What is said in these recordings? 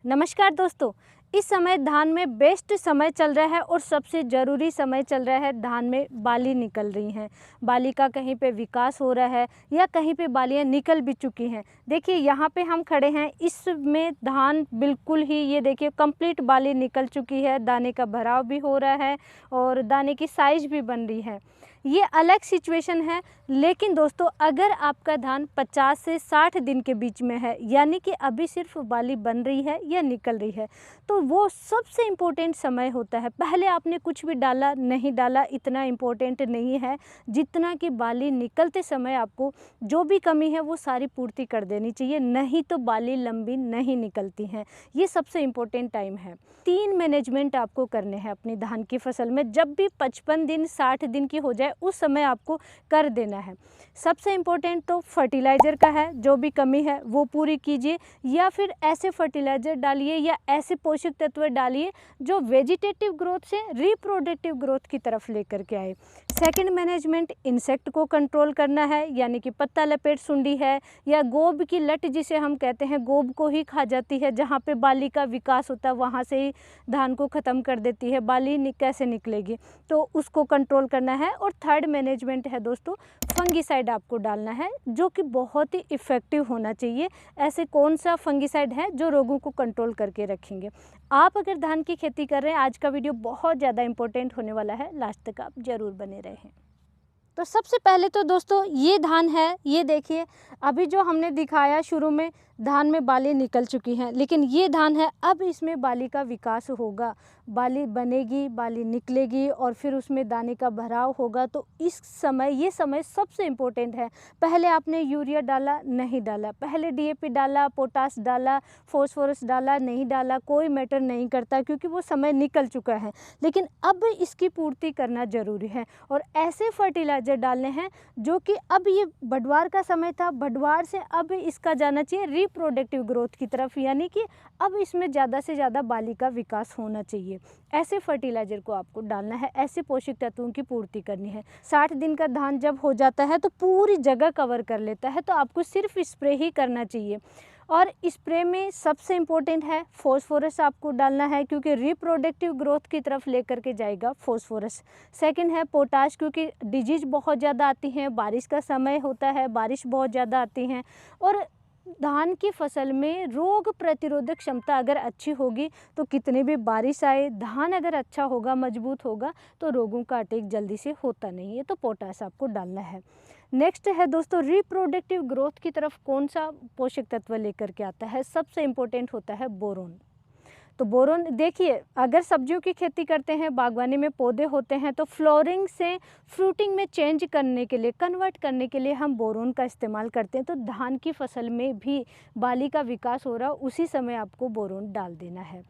नमस्कार दोस्तों, इस समय धान में बेस्ट समय चल रहा है और सबसे ज़रूरी समय चल रहा है। धान में बाली निकल रही हैं, बाली का कहीं पे विकास हो रहा है या कहीं पे बालियाँ निकल भी चुकी हैं। देखिए यहाँ पे हम खड़े हैं, इसमें धान बिल्कुल ही ये देखिए कंप्लीट बाली निकल चुकी है, दाने का भराव भी हो रहा है और दाने की साइज़ भी बन रही है। ये अलग सिचुएशन है, लेकिन दोस्तों अगर आपका धान 50 से 60 दिन के बीच में है, यानी कि अभी सिर्फ बाली बन रही है या निकल रही है, तो वो सबसे इम्पोर्टेंट समय होता है। पहले आपने कुछ भी डाला नहीं डाला इतना इम्पोर्टेंट नहीं है, जितना कि बाली निकलते समय आपको जो भी कमी है वो सारी पूर्ति कर देनी चाहिए, नहीं तो बाली लंबी नहीं निकलती हैं। ये सबसे इम्पोर्टेंट टाइम है। 3 मैनेजमेंट आपको करने हैं अपनी धान की फसल में। जब भी 55 दिन 60 दिन की हो जाए उस समय आपको कर देना है। सबसे इम्पोर्टेंट तो फर्टिलाइज़र का है, जो भी कमी है वो पूरी कीजिए, या फिर ऐसे फर्टिलाइज़र डालिए या ऐसे पोषक तत्व डालिए जो वेजिटेटिव ग्रोथ से रिप्रोडक्टिव ग्रोथ की तरफ लेकर के आए। सेकंड मैनेजमेंट इंसेक्ट को कंट्रोल करना है, यानी कि पत्ता लपेट सुंडी है या गोब की लट जिसे हम कहते हैं, गोब को ही खा जाती है, जहाँ पे बाली का विकास होता है वहाँ से ही धान को ख़त्म कर देती है। बाली कैसे निकलेगी, तो उसको कंट्रोल करना है। और थर्ड मैनेजमेंट है दोस्तों, फंगीसाइड आपको डालना है, जो कि बहुत ही इफ़ेक्टिव होना चाहिए। ऐसे कौन सा फंगीसाइड है जो रोगों को कंट्रोल करके रखेंगे। आप अगर धान की खेती कर रहे हैं, आज का वीडियो बहुत ज़्यादा इंपॉर्टेंट होने वाला है, लास्ट तक आप ज़रूर बने रहें। तो सबसे पहले तो दोस्तों ये धान है, ये देखिए अभी जो हमने दिखाया शुरू में धान में बाली निकल चुकी हैं, लेकिन ये धान है अब इसमें बाली का विकास होगा, बाली बनेगी, बाली निकलेगी और फिर उसमें दाने का भराव होगा। तो इस समय ये समय सबसे इम्पोर्टेंट है। पहले आपने यूरिया डाला नहीं डाला, पहले डीएपी डाला, पोटास डाला, फॉस्फोरस डाला नहीं डाला, कोई मैटर नहीं करता, क्योंकि वो समय निकल चुका है। लेकिन अब इसकी पूर्ति करना ज़रूरी है और ऐसे फर्टिलाइज़र डालने हैं जो कि अब ये बढ़वार का समय था, बढ़वार से अब इसका जाना चाहिए रिप्रोडक्टिव ग्रोथ की तरफ, यानी कि अब इसमें ज़्यादा से ज़्यादा बाली का विकास होना चाहिए। ऐसे फर्टिलाइज़र को आपको डालना है, ऐसे पोषक तत्वों की पूर्ति करनी है। 60 दिन का धान जब हो जाता है तो पूरी जगह कवर कर लेता है, तो आपको सिर्फ स्प्रे ही करना चाहिए। और स्प्रे में सबसे इम्पोर्टेंट है फॉस्फोरस आपको डालना है, क्योंकि रिप्रोडक्टिव ग्रोथ की तरफ लेकर के जाएगा फॉस्फोरस। सेकंड है पोटाश, क्योंकि डिजीज बहुत ज़्यादा आती हैं, बारिश का समय होता है, बारिश बहुत ज़्यादा आती हैं और धान की फसल में रोग प्रतिरोधक क्षमता अगर अच्छी होगी तो कितनी भी बारिश आए, धान अगर अच्छा होगा, मजबूत होगा, तो रोगों का अटैक जल्दी से होता नहीं है। तो पोटाश आपको डालना है। नेक्स्ट है दोस्तों रिप्रोडक्टिव ग्रोथ की तरफ कौन सा पोषक तत्व लेकर के आता है, सबसे इम्पोर्टेंट होता है बोरोन। तो बोरोन देखिए, अगर सब्जियों की खेती करते हैं, बागवानी में पौधे होते हैं, तो फ्लोरिंग से फ्रूटिंग में चेंज करने के लिए, कन्वर्ट करने के लिए हम बोरोन का इस्तेमाल करते हैं। तो धान की फसल में भी बाली का विकास हो रहा है, उसी समय आपको बोरोन डाल देना है।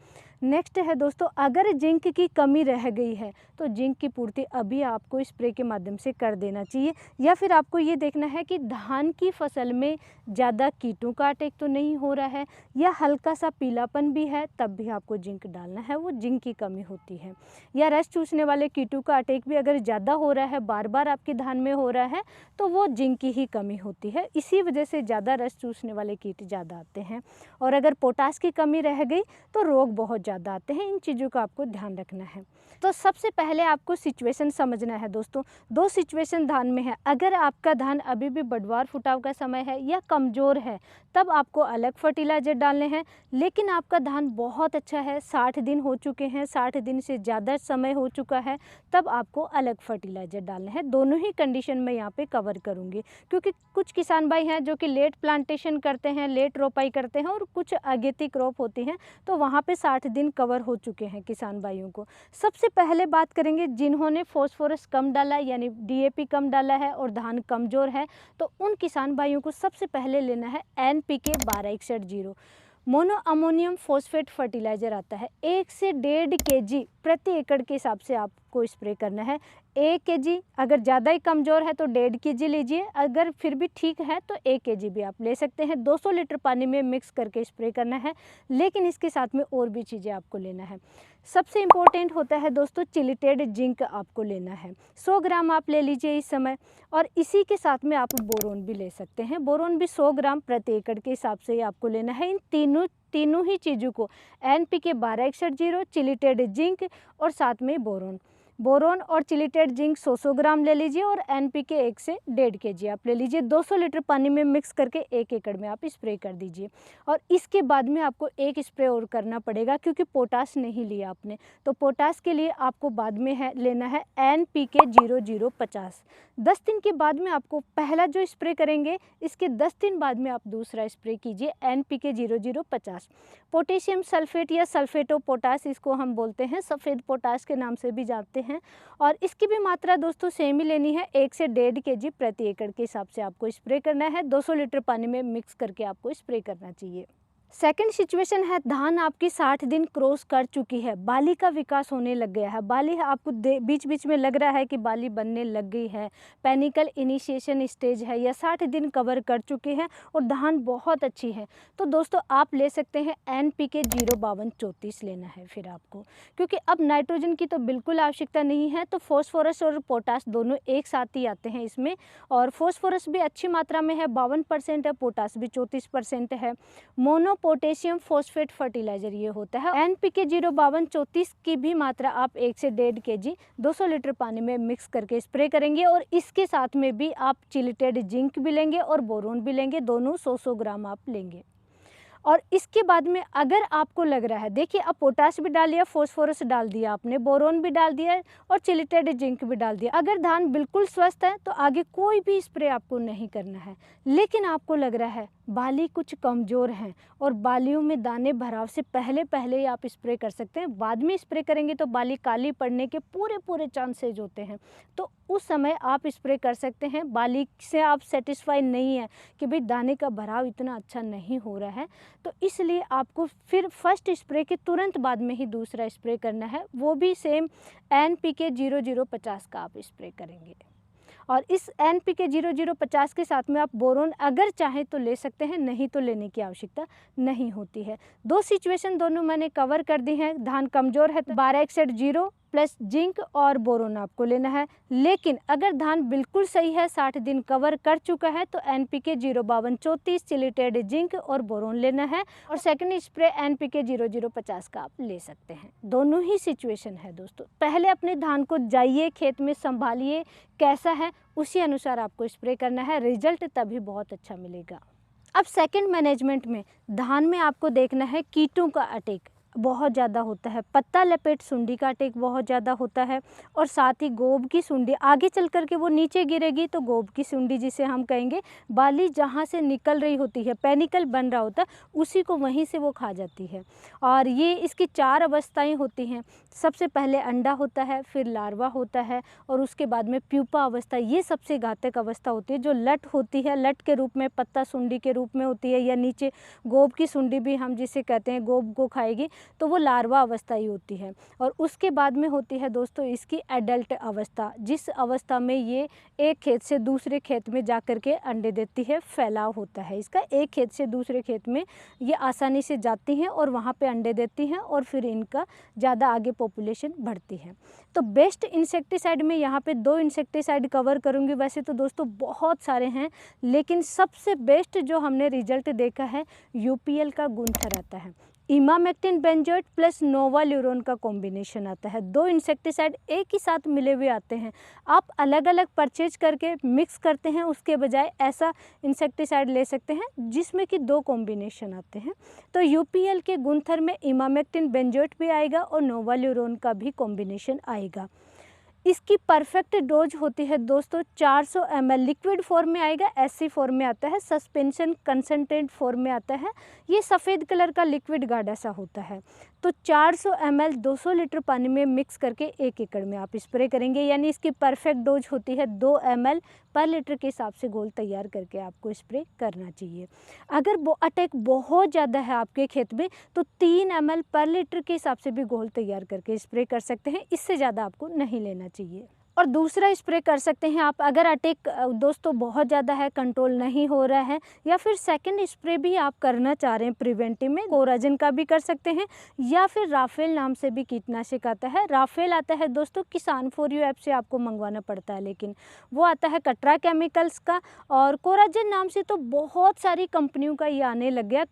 नेक्स्ट है दोस्तों, अगर जिंक की कमी रह गई है तो जिंक की पूर्ति अभी आपको स्प्रे के माध्यम से कर देना चाहिए, या फिर आपको ये देखना है कि धान की फसल में ज़्यादा कीटों का अटैक तो नहीं हो रहा है या हल्का सा पीलापन भी है, तब भी आपको जिंक डालना है, वो जिंक की कमी होती है। या रस चूसने वाले कीटों का अटैक भी अगर ज़्यादा हो रहा है, बार बार आपके धान में हो रहा है, तो वो जिंक की ही कमी होती है। इसी वजह से ज़्यादा रस चूसने वाले कीट ज़्यादा आते हैं। और अगर पोटास की कमी रह गई तो रोग बहुत ज़्यादा आते हैं। इन चीज़ों का आपको ध्यान रखना है। तो सबसे पहले आपको सिचुएशन समझना है दोस्तों। 2 सिचुएशन धान में है। अगर आपका धान अभी भी बढ़वार फुटाव का समय है या कमज़ोर है, तब आपको अलग फर्टिलाइज़र डालने हैं। लेकिन आपका धान बहुत अच्छा है, 60 दिन हो चुके हैं, 60 दिन से ज़्यादा समय हो चुका है, तब आपको अलग फर्टिलाइज़र डालने हैं। दोनों ही कंडीशन में यहाँ पे कवर करूँगी, क्योंकि कुछ किसान भाई हैं जो कि लेट प्लांटेशन करते हैं, लेट रोपाई करते हैं और कुछ अगेती क्रॉप होती हैं, तो वहाँ पे 60 दिन कवर हो चुके हैं किसान भाइयों को। सबसे पहले बात करेंगे जिन्होंने फॉस्फोरस कम डाला, यानी डीएपी कम डाला है और धान कमज़ोर है, तो उन किसान भाइयों को सबसे पहले लेना है NPK 1261 mono ammonium phosphate fertiliser आता है। 1 से 1.5 kg प्रति एकड़ के हिसाब से आपको स्प्रे करना है। 1 kg अगर ज़्यादा ही कमज़ोर है तो 1.5 kg लीजिए, अगर फिर भी ठीक है तो 1 kg भी आप ले सकते हैं। 200 लीटर पानी में मिक्स करके स्प्रे करना है, लेकिन इसके साथ में और भी चीज़ें आपको लेना है। सबसे इम्पोर्टेंट होता है दोस्तों चिलिटेड जिंक आपको लेना है, 100 ग्राम आप ले लीजिए इस समय, और इसी के साथ में आप बोरोन भी ले सकते हैं। बोरोन भी 100 ग्राम प्रति एकड़ के हिसाब से ही आपको लेना है। इन तीनों तीनों ही चीज़ों को NPK 1261, चिलिटेड जिंक और साथ में बोरोन और चिलिटेड जिंक 100 ग्राम ले लीजिए और NPK 1 से 1.5 kg आप ले लीजिए। 200 लीटर पानी में मिक्स करके 1 एकड़ में आप स्प्रे कर दीजिए। और इसके बाद में आपको एक स्प्रे और करना पड़ेगा क्योंकि पोटास नहीं लिया आपने, तो पोटास के लिए आपको बाद में लेना है NPK 0050। 10 दिन के बाद में आपको पहला जो स्प्रे करेंगे, इसके 10 दिन बाद में आप दूसरा स्प्रे कीजिए NPK 0050। पोटेशियम सल्फेट या सल्फेट ऑफ पोटास इसको हम बोलते हैं, सफ़ेद पोटास के नाम से भी जानते हैं। और इसकी भी मात्रा दोस्तों सेम ही लेनी है, 1 से 1.5 kg प्रति एकड़ के हिसाब से आपको स्प्रे करना है। 200 लीटर पानी में मिक्स करके आपको स्प्रे करना चाहिए। सेकंड सिचुएशन है, धान आपकी 60 दिन क्रॉस कर चुकी है, बाली का विकास होने लग गया है, बाली आपको बीच बीच में लग रहा है कि बाली बनने लग गई है, पेनिकल इनिशिएशन स्टेज है या 60 दिन कवर कर चुके हैं और धान बहुत अच्छी है, तो दोस्तों आप ले सकते हैं NPK 05234 लेना है फिर आपको, क्योंकि अब नाइट्रोजन की तो बिल्कुल आवश्यकता नहीं है। तो फॉस्फोरस और पोटास दोनों एक साथ ही आते हैं इसमें, और फॉस्फोरस भी अच्छी मात्रा में है, 52% है, पोटास भी 34% है। मोनो पोटेशियम फॉस्फेट फर्टिलाइजर ये होता है। NPK 05234 की भी मात्रा आप 1 से 1.5 kg 200 लीटर पानी में मिक्स करके स्प्रे करेंगे और इसके साथ में भी आप चिलिटेड जिंक भी लेंगे और बोरोन भी लेंगे, दोनों 100 ग्राम आप लेंगे। और इसके बाद में अगर आपको लग रहा है, देखिए अब पोटास भी डाल दिया, फॉस्फोरस डाल दिया आपने, बोरोन भी डाल दिया और चिलिटेड जिंक भी डाल दिया, अगर धान बिल्कुल स्वस्थ है तो आगे कोई भी स्प्रे आपको नहीं करना है। लेकिन आपको लग रहा है बाली कुछ कमज़ोर हैं और बालियों में दाने भराव से पहले ही आप स्प्रे कर सकते हैं, बाद में स्प्रे करेंगे तो बाली काली पड़ने के पूरे चांसेज होते हैं, तो उस समय आप स्प्रे कर सकते हैं। बाली से आप सेटिस्फाई नहीं है कि भाई दाने का भराव इतना अच्छा नहीं हो रहा है, तो इसलिए आपको फिर फर्स्ट स्प्रे के तुरंत बाद में ही दूसरा स्प्रे करना है, वो भी सेम NPK 0050 का आप स्प्रे करेंगे। और इस NPK 0050 के साथ में आप बोरोन अगर चाहें तो ले सकते हैं, नहीं तो लेने की आवश्यकता नहीं होती है। दो सिचुएशन दोनों मैंने कवर कर दी हैं। धान कमज़ोर है तो 1261 प्लस जिंक और बोरोन आपको लेना है, लेकिन अगर धान बिल्कुल सही है, 60 दिन कवर कर चुका है, तो NPK 05234 चिलिटेड जिंक और बोरोन लेना है और सेकंड स्प्रे NPK 0050 का आप ले सकते हैं। दोनों ही सिचुएशन है दोस्तों। पहले अपने धान को जाइए, खेत में संभालिए, कैसा है उसी अनुसार आपको स्प्रे करना है, रिजल्ट तभी बहुत अच्छा मिलेगा। अब सेकंड मैनेजमेंट में धान में आपको देखना है कीटों का अटैक बहुत ज़्यादा होता है, पत्ता लपेट सुंडी का अटैक बहुत ज़्यादा होता है और साथ ही गोब की सुंडी, आगे चल कर के वो नीचे गिरेगी तो गोब की सुंडी जिसे हम कहेंगे, बाली जहाँ से निकल रही होती है, पेनिकल बन रहा होता है, उसी को वहीं से वो खा जाती है। और ये इसकी 4 अवस्थाएं होती हैं। सबसे पहले अंडा होता है, फिर लार्वा होता है और उसके बाद में प्यूपा अवस्था, ये सबसे घातक अवस्था होती है। जो लट होती है, लट के रूप में, पत्ता सुंडी के रूप में होती है, या नीचे गोब की सुंडी भी हम जिसे कहते हैं गोब को खाएगी, तो वो लार्वा अवस्था ही होती है। और उसके बाद में होती है दोस्तों इसकी एडल्ट अवस्था, जिस अवस्था में ये एक खेत से दूसरे खेत में जा कर के अंडे देती है, फैलाव होता है इसका, एक खेत से दूसरे खेत में ये आसानी से जाती हैं और वहाँ पे अंडे देती हैं और फिर इनका ज़्यादा आगे पॉपुलेशन बढ़ती है। तो बेस्ट इंसेक्टिसाइड में यहाँ पे 2 इंसेक्टिसाइड कवर करूँगी, वैसे तो दोस्तों बहुत सारे हैं, लेकिन सबसे बेस्ट जो हमने रिजल्ट देखा है UPL का गुंथर आता है, इमामेक्टिन बेंजोएट प्लस नोवाल्यूरोन का कॉम्बिनेशन आता है। 2 इंसेक्टिसाइड एक ही साथ मिले हुए आते हैं, आप अलग अलग परचेज करके मिक्स करते हैं, उसके बजाय ऐसा इंसेक्टिसाइड ले सकते हैं जिसमें कि 2 कॉम्बिनेशन आते हैं। तो UPL के गुंथर में इमामेक्टिन बेंजोएट भी आएगा और नोवाल्यूरोन का भी कॉम्बिनेशन आएगा। इसकी परफेक्ट डोज होती है दोस्तों 400 ml, लिक्विड फॉर्म में आएगा, SC फॉर्म में आता है, सस्पेंशन कंसनट्रेट फॉर्म में आता है, ये सफ़ेद कलर का लिक्विड गाढ़ा सा होता है। तो 400 ml 200 लीटर पानी में मिक्स करके 1 एकड़ में आप स्प्रे करेंगे, यानी इसकी परफेक्ट डोज होती है 2 ml पर लीटर के हिसाब से घोल तैयार करके आपको स्प्रे करना चाहिए। अगर वो अटैक बहुत ज़्यादा है आपके खेत में तो 3 ml पर लीटर के हिसाब से भी घोल तैयार करके स्प्रे कर सकते हैं, इससे ज़्यादा आपको नहीं लेना चाहिए। और दूसरा स्प्रे कर सकते हैं आप, अगर अटैक दोस्तों बहुत ज़्यादा है, कंट्रोल नहीं हो रहा है, या फिर सेकंड स्प्रे भी आप करना चाह रहे हैं प्रिवेंटिव में, कोराजन का भी कर सकते हैं, या फिर राफेल नाम से भी कीटनाशक आता है। राफेल आता है दोस्तों किसान फॉर यू ऐप से आपको मंगवाना पड़ता है, लेकिन वो आता है कटरा केमिकल्स का, और कोराजन नाम से तो बहुत सारी कंपनियों का ये आने लग गया।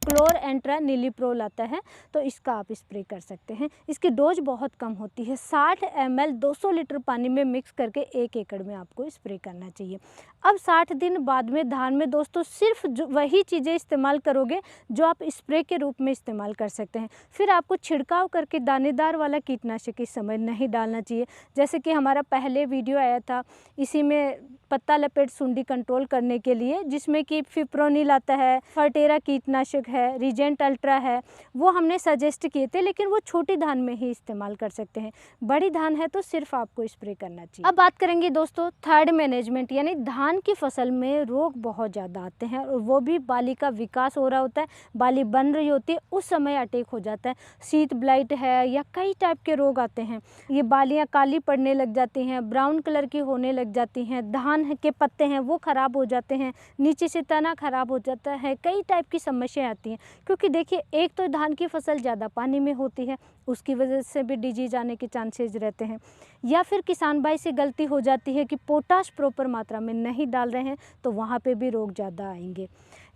क्लोरएंट्रानिलिप्रोल आता है, तो इसका आप स्प्रे कर सकते हैं। इसकी डोज बहुत कम होती है, 60 ml 200 लीटर पानी में मिक्स करके 1 एकड़ में आपको स्प्रे करना चाहिए। अब 60 दिन बाद में धान में दोस्तों सिर्फ वही चीज़ें इस्तेमाल करोगे जो आप स्प्रे के रूप में इस्तेमाल कर सकते हैं। फिर आपको छिड़काव करके दानेदार वाला कीटनाशक इस समय नहीं डालना चाहिए। जैसे कि हमारा पहले वीडियो आया था, इसी में पत्ता लपेट सुंडी कंट्रोल करने के लिए, जिसमें कि फिप्रोनिल आता है, फर्टेरा कीटनाशक है, रीजेंट अल्ट्रा है, वो हमने सजेस्ट किए थे, लेकिन वो छोटी धान में ही इस्तेमाल कर सकते हैं। बड़ी धान है तो सिर्फ आपको स्प्रे करना चाहिए। अब बात करेंगे दोस्तों थर्ड मैनेजमेंट, यानी धान की फसल में रोग बहुत ज़्यादा आते हैं और वो भी बाली का विकास हो रहा होता है, बाली बन रही होती है, उस समय अटैक हो जाता है। शीत ब्लाइट है या कई टाइप के रोग आते हैं। ये बालियाँ काली पड़ने लग जाती हैं, ब्राउन कलर की होने लग जाती हैं, धान के पत्ते हैं वो ख़राब हो जाते हैं, नीचे से तना ख़राब हो जाता है, कई टाइप की समस्याएं आती हैं। क्योंकि देखिए, एक तो धान की फसल ज़्यादा पानी में होती है, उसकी वजह से भी डिजीज आने के चांसेस रहते हैं, या फिर किसान भाई से गलती हो जाती है कि पोटाश प्रॉपर मात्रा में नहीं डाल रहे हैं, तो वहाँ पे भी रोग ज़्यादा आएंगे।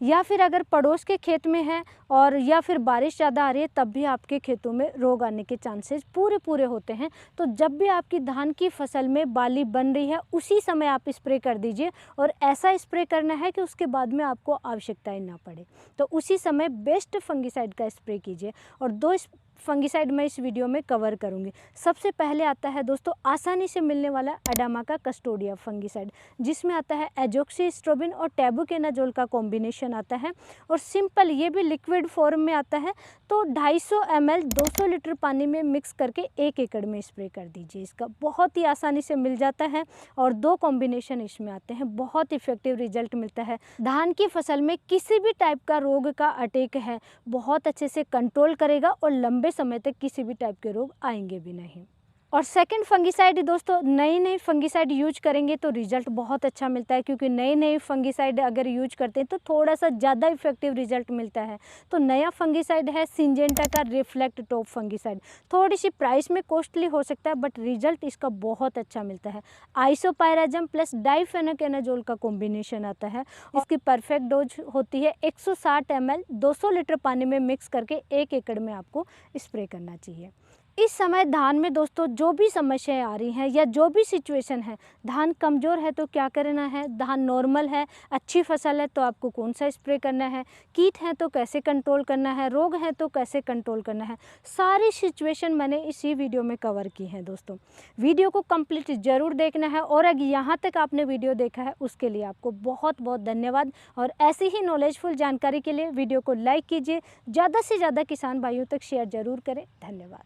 या फिर अगर पड़ोस के खेत में है और या फिर बारिश ज़्यादा आ रही है, तब भी आपके खेतों में रोग आने के चांसेस पूरे होते हैं। तो जब भी आपकी धान की फसल में बाली बन रही है, उसी समय आप स्प्रे कर दीजिए, और ऐसा स्प्रे करना है कि उसके बाद में आपको आवश्यकता ही ना पड़े। तो उसी समय बेस्ट फंगिसाइड का स्प्रे कीजिए, और 2 फंगिसाइड मैं इस वीडियो में कवर करूंगी। सबसे पहले आता है दोस्तों आसानी से मिलने वाला एडामा का कस्टोडिया फंगिसाइड, जिसमें आता है एजोक्सिस्ट्रोबिन और टेबुकेनाजोल का कॉम्बिनेशन आता है, और सिंपल ये भी लिक्विड फॉर्म में आता है। तो 250 ml 200 लीटर पानी में मिक्स करके 1 एकड़ में स्प्रे कर दीजिए। इसका बहुत ही आसानी से मिल जाता है, और 2 कॉम्बिनेशन इसमें आते हैं, बहुत इफेक्टिव रिजल्ट मिलता है। धान की फसल में किसी भी टाइप का रोग का अटैक है, बहुत अच्छे से कंट्रोल करेगा, और लंबे समय तक किसी भी टाइप के रोग आएंगे भी नहीं। और सेकंड फंगिसाइड दोस्तों, नई फंगिसाइड यूज करेंगे तो रिजल्ट बहुत अच्छा मिलता है, क्योंकि नई फंगिसाइड अगर यूज करते हैं तो थोड़ा सा ज़्यादा इफेक्टिव रिजल्ट मिलता है। तो नया फंगिसाइड है सिंजेंटा का रिफ्लेक्ट टॉप फंगिसाइड। थोड़ी सी प्राइस में कॉस्टली हो सकता है, बट रिजल्ट इसका बहुत अच्छा मिलता है। आइसोपायराजम प्लस डाइफेनाकेनाजोल का कॉम्बिनेशन आता है। इसकी परफेक्ट डोज होती है 160 ml 200 लीटर पानी में मिक्स करके 1 एकड़ में आपको स्प्रे करना चाहिए। इस समय धान में दोस्तों जो भी समस्याएं आ रही हैं या जो भी सिचुएशन है, धान कमज़ोर है तो क्या करना है, धान नॉर्मल है, अच्छी फसल है तो आपको कौन सा स्प्रे करना है, कीट है तो कैसे कंट्रोल करना है, रोग है तो कैसे कंट्रोल करना है, सारी सिचुएशन मैंने इसी वीडियो में कवर की है। दोस्तों वीडियो को कंप्लीट ज़रूर देखना है, और अगर यहाँ तक आपने वीडियो देखा है उसके लिए आपको बहुत बहुत धन्यवाद। और ऐसी ही नॉलेजफुल जानकारी के लिए वीडियो को लाइक कीजिए, ज़्यादा से ज़्यादा किसान भाइयों तक शेयर ज़रूर करें। धन्यवाद।